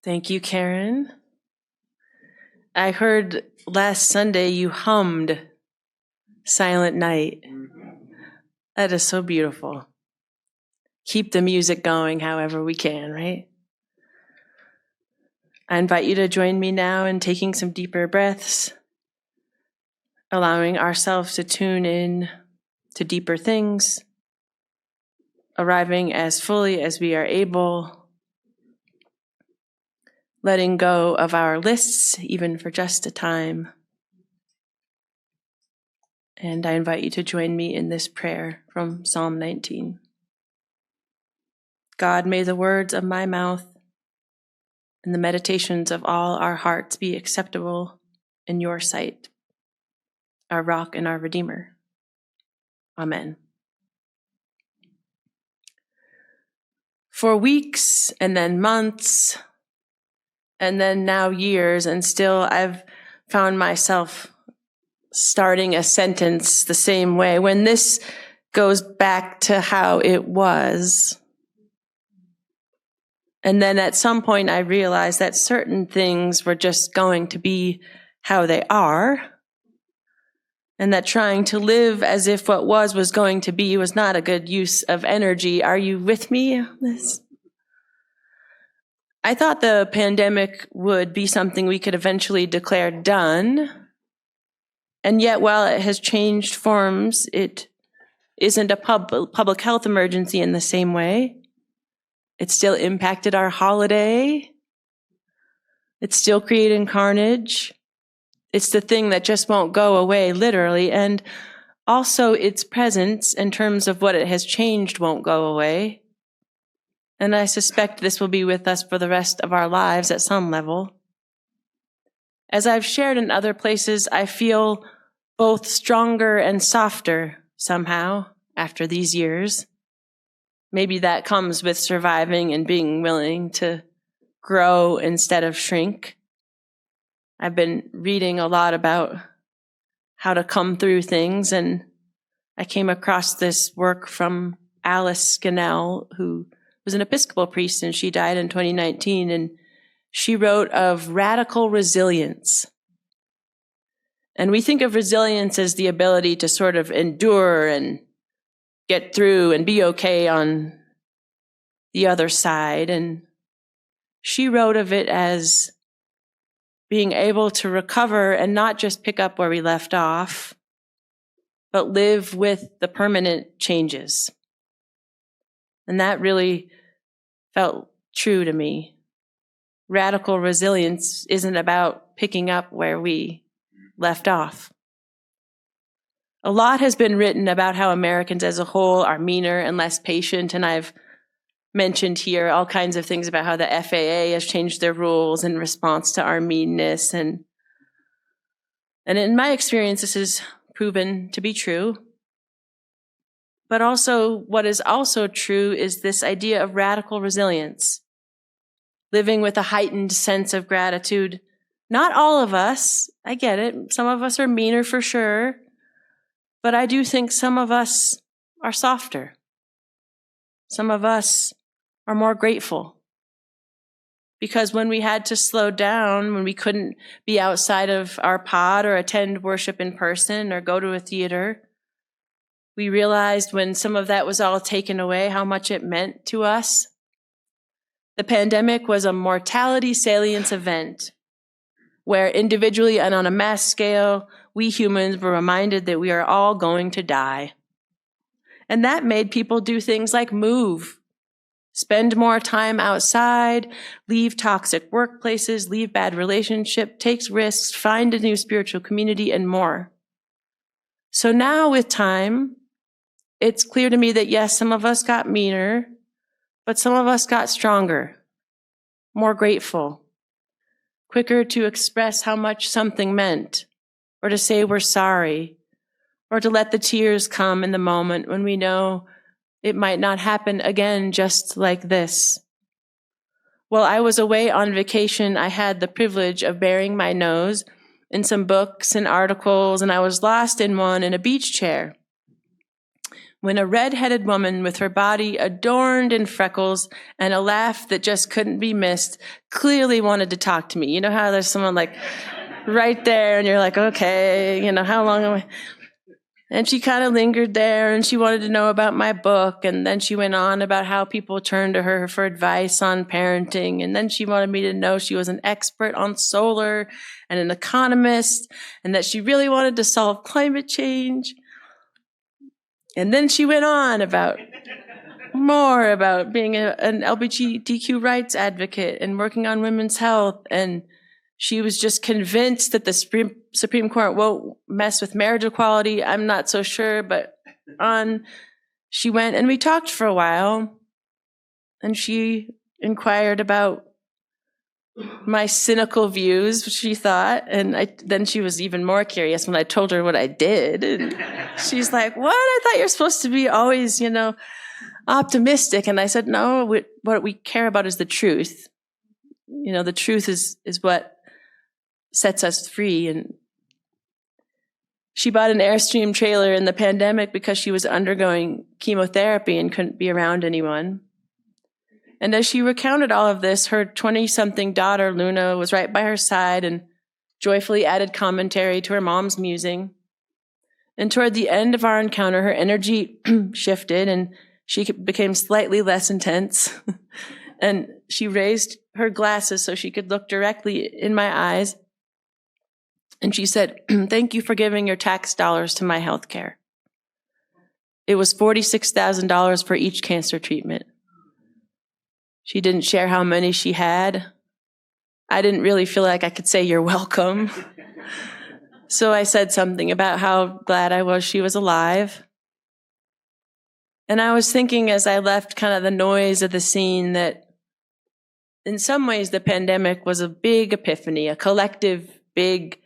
Thank you, Karen. I heard last Sunday you hummed Silent Night. That is so beautiful. Keep the music going however we can, right? I invite you to join me now in taking some deeper breaths, allowing ourselves to tune in to deeper things, arriving as fully as we are able, letting go of our lists, even for just a time. And I invite you to join me in this prayer from Psalm 19. God, may the words of my mouth and the meditations of all our hearts be acceptable in your sight, our rock and our Redeemer. Amen. For weeks and then months and then now years, and still I've found myself starting a sentence the same way when this goes back to how it was. And then at some point I realized that certain things were just going to be how they are, and that trying to live as if what was going to be was not a good use of energy. Are you with me on this? I thought the pandemic would be something we could eventually declare done. And yet, while it has changed forms, it isn't a public health emergency in the same way. It still impacted our holiday. It's still creating carnage. It's the thing that just won't go away, literally. And also its presence in terms of what it has changed won't go away. And I suspect this will be with us for the rest of our lives at some level. As I've shared in other places, I feel both stronger and softer somehow after these years. Maybe that comes with surviving and being willing to grow instead of shrink. I've been reading a lot about how to come through things, and I came across this work from Alice Scannell, who was an Episcopal priest, and she died in 2019, and she wrote of radical resilience. And we think of resilience as the ability to sort of endure and get through and be okay on the other side. And she wrote of it as being able to recover and not just pick up where we left off, but live with the permanent changes. And that really felt true to me. Radical resilience isn't about picking up where we left off. A lot has been written about how Americans as a whole are meaner and less patient, and I've mentioned here all kinds of things about how the FAA has changed their rules in response to our meanness, and in my experience, this is proven to be true. But also, what is also true is this idea of radical resilience, living with a heightened sense of gratitude. Not all of us, I get it. Some of us are meaner for sure, but I do think some of us are softer. Some of us are more grateful. Because when we had to slow down, when we couldn't be outside of our pod or attend worship in person or go to a theater, we realized when some of that was all taken away how much it meant to us. The pandemic was a mortality salience event where individually and on a mass scale, we humans were reminded that we are all going to die. And that made people do things like move, spend more time outside, leave toxic workplaces, leave bad relationships, take risks, find a new spiritual community, and more. So now with time, it's clear to me that yes, some of us got meaner, but some of us got stronger, more grateful, quicker to express how much something meant, or to say we're sorry, or to let the tears come in the moment when we know it might not happen again just like this. While I was away on vacation, I had the privilege of burying my nose in some books and articles, and I was lost in one in a beach chair when a red-headed woman with her body adorned in freckles and a laugh that just couldn't be missed clearly wanted to talk to me. You know how there's someone like right there and you're like, okay, how long am I? And she kind of lingered there and she wanted to know about my book. And then she went on about how people turned to her for advice on parenting. And then she wanted me to know she was an expert on solar and an economist and that she really wanted to solve climate change. And then she went on about more about being an LGBTQ rights advocate and working on women's health. And she was just convinced that the Supreme Court won't mess with marriage equality. I'm not so sure, but she went and we talked for a while. And she inquired about my cynical views, she thought. And then she was even more curious when I told her what I did. And she's like, what? I thought you're supposed to be always, optimistic. And I said, no, what we care about is the truth. The truth is what sets us free. And she bought an Airstream trailer in the pandemic because she was undergoing chemotherapy and couldn't be around anyone. And as she recounted all of this, her 20-something daughter, Luna, was right by her side and joyfully added commentary to her mom's musing. And toward the end of our encounter, her energy shifted and she became slightly less intense. And she raised her glasses so she could look directly in my eyes. And she said, thank you for giving your tax dollars to my health care. It was $46,000 for each cancer treatment. She didn't share how many she had. I didn't really feel like I could say you're welcome. So I said something about how glad I was she was alive. And I was thinking as I left kind of the noise of the scene that in some ways the pandemic was a big epiphany, a collective big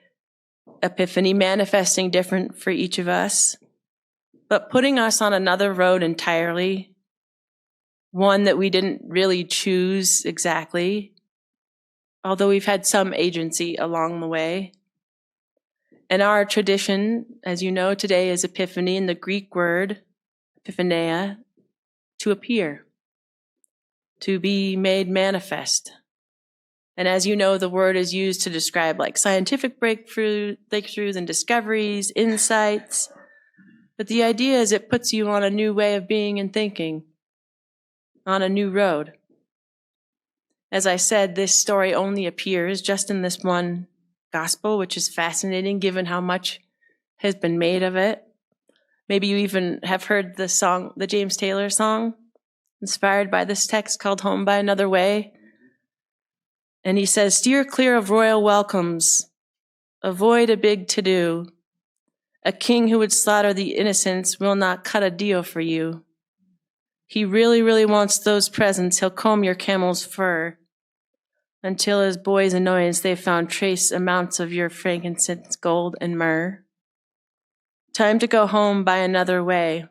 epiphany manifesting different for each of us, but putting us on another road entirely, one that we didn't really choose exactly, although we've had some agency along the way. And our tradition, as you know, today is epiphany, in the Greek word, epiphaneia, to appear, to be made manifest. And as you know, the word is used to describe like scientific breakthroughs and discoveries, insights. But the idea is it puts you on a new way of being and thinking, on a new road. As I said, this story only appears just in this one gospel, which is fascinating given how much has been made of it. Maybe you even have heard the song, the James Taylor song, inspired by this text called Home by Another Way. And he says, steer clear of royal welcomes, avoid a big to-do. A king who would slaughter the innocents will not cut a deal for you. He really, really wants those presents. He'll comb your camel's fur until his boy's annoyance they've found trace amounts of your frankincense, gold, and myrrh. Time to go home by another way.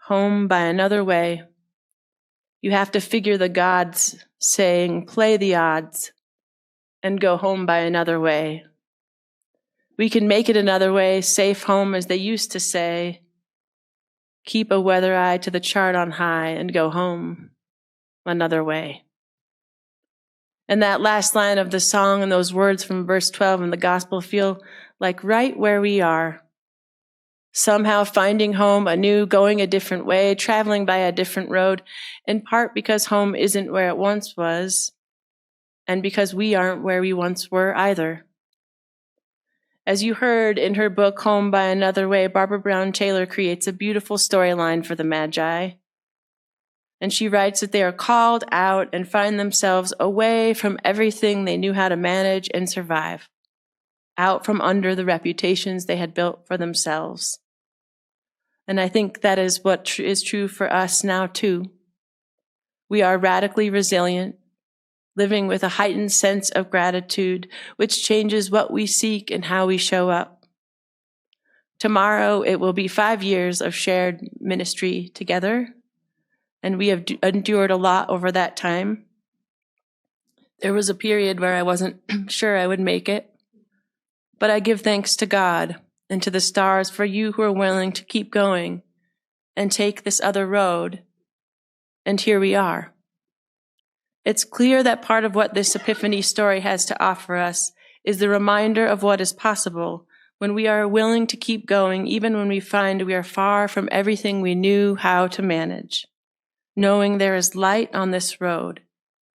Home by another way. You have to figure the gods saying, play the odds, and go home by another way. We can make it another way, safe home as they used to say. Keep a weather eye to the chart on high and go home another way. And that last line of the song and those words from verse 12 in the gospel feel like right where we are. Somehow finding home anew, going a different way, traveling by a different road, in part because home isn't where it once was, and because we aren't where we once were either. As you heard in her book, Home by Another Way, Barbara Brown Taylor creates a beautiful storyline for the Magi. And she writes that they are called out and find themselves away from everything they knew how to manage and survive, out from under the reputations they had built for themselves. And I think that is what is true for us now, too. We are radically resilient, living with a heightened sense of gratitude, which changes what we seek and how we show up. Tomorrow, it will be 5 years of shared ministry together, and we have endured a lot over that time. There was a period where I wasn't sure I would make it, but I give thanks to God and to the stars for you who are willing to keep going and take this other road. And here we are. It's clear that part of what this Epiphany story has to offer us is the reminder of what is possible when we are willing to keep going, even when we find we are far from everything we knew how to manage, knowing there is light on this road,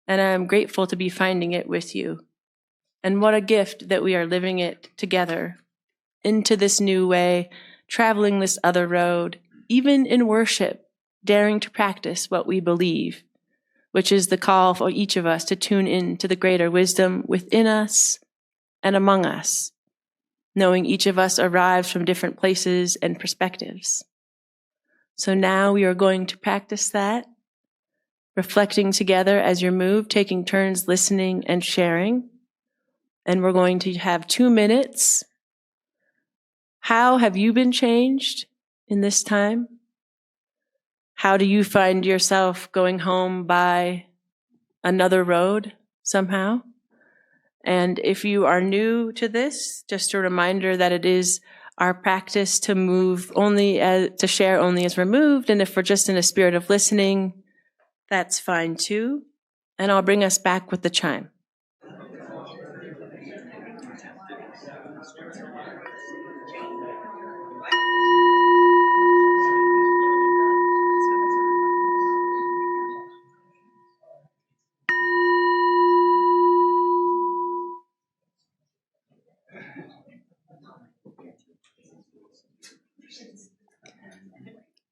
and I am grateful to be finding it with you. And what a gift that we are living it together into this new way, traveling this other road, even in worship, daring to practice what we believe, which is the call for each of us to tune in to the greater wisdom within us and among us, knowing each of us arrives from different places and perspectives. So now we are going to practice that, reflecting together as you're moved, taking turns listening and sharing. And we're going to have 2 minutes. How have you been changed in this time? How do you find yourself going home by another road somehow? And if you are new to this, just a reminder that it is our practice to move only to share only as we're moved. And if we're just in a spirit of listening, that's fine too. And I'll bring us back with the chime.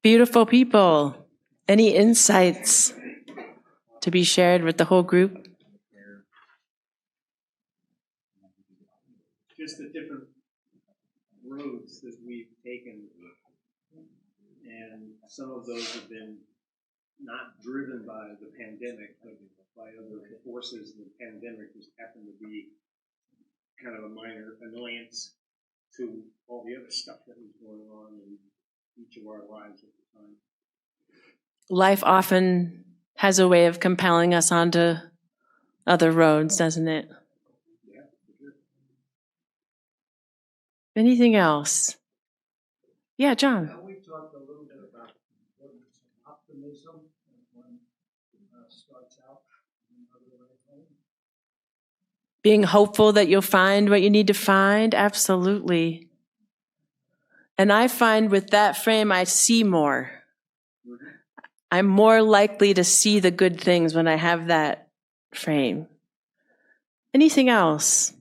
Beautiful people, any insights to be shared with the whole group? Just the different roads that we've taken, and some of those have been not driven by the pandemic, but by other forces. The pandemic just happened to be kind of a minor annoyance to all the other stuff that was going on in each of our lives at the time. Life often has a way of compelling us onto other roads, doesn't it? Yeah, for sure. Anything else? Yeah, John. We talked a little bit about the importance of optimism when one starts out on another way home. Being hopeful that you'll find what you need to find, absolutely. And I find with that frame, I see more. I'm more likely to see the good things when I have that frame. Anything else?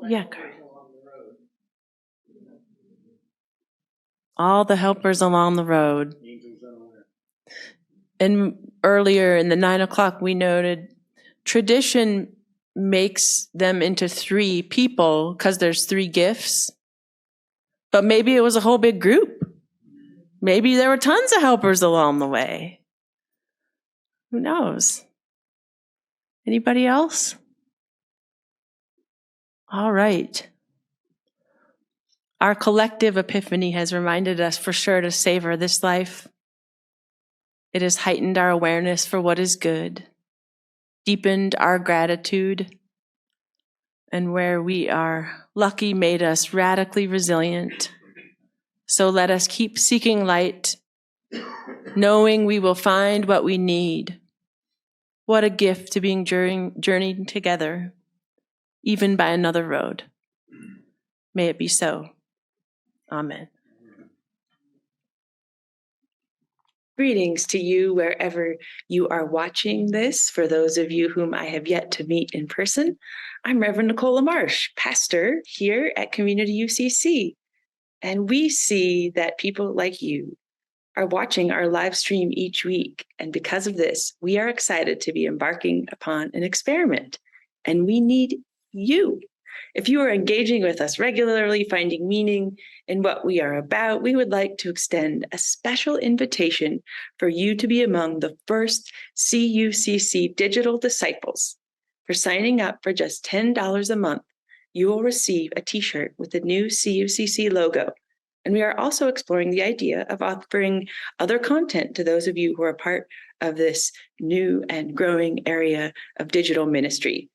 Yeah. All the helpers along the road. And earlier in the 9 o'clock, we noted tradition makes them into 3 people because there's 3 gifts. But maybe it was a whole big group. Maybe there were tons of helpers along the way. Who knows? Anybody else? All right. Our collective epiphany has reminded us for sure to savor this life. It has heightened our awareness for what is good, deepened our gratitude, and where we are lucky made us radically resilient. So let us keep seeking light, knowing we will find what we need. What a gift to being journeying together, even by another road. May it be so. Amen. Greetings to you wherever you are watching this. For those of you whom I have yet to meet in person, I'm Reverend Nicola Marsh, pastor here at Community UCC. And we see that people like you are watching our live stream each week. And because of this, we are excited to be embarking upon an experiment. And we need you. If you are engaging with us regularly, finding meaning in what we are about, we would like to extend a special invitation for you to be among the first CUCC digital disciples. For signing up for just $10 a month, you will receive a t-shirt with the new CUCC logo. And we are also exploring the idea of offering other content to those of you who are part of this new and growing area of digital ministry.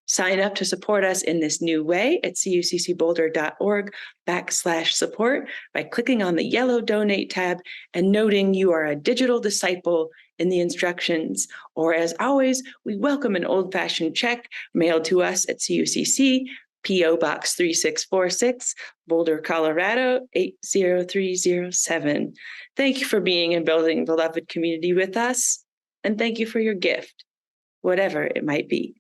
Sign up to support us in this new way at cuccboulder.org/support by clicking on the yellow donate tab and noting you are a digital disciple in the instructions. Or as always, we welcome an old-fashioned check mailed to us at CUCC, P.O. Box 3646, Boulder, Colorado 80307. Thank you for being and building beloved community with us, and thank you for your gift, whatever it might be.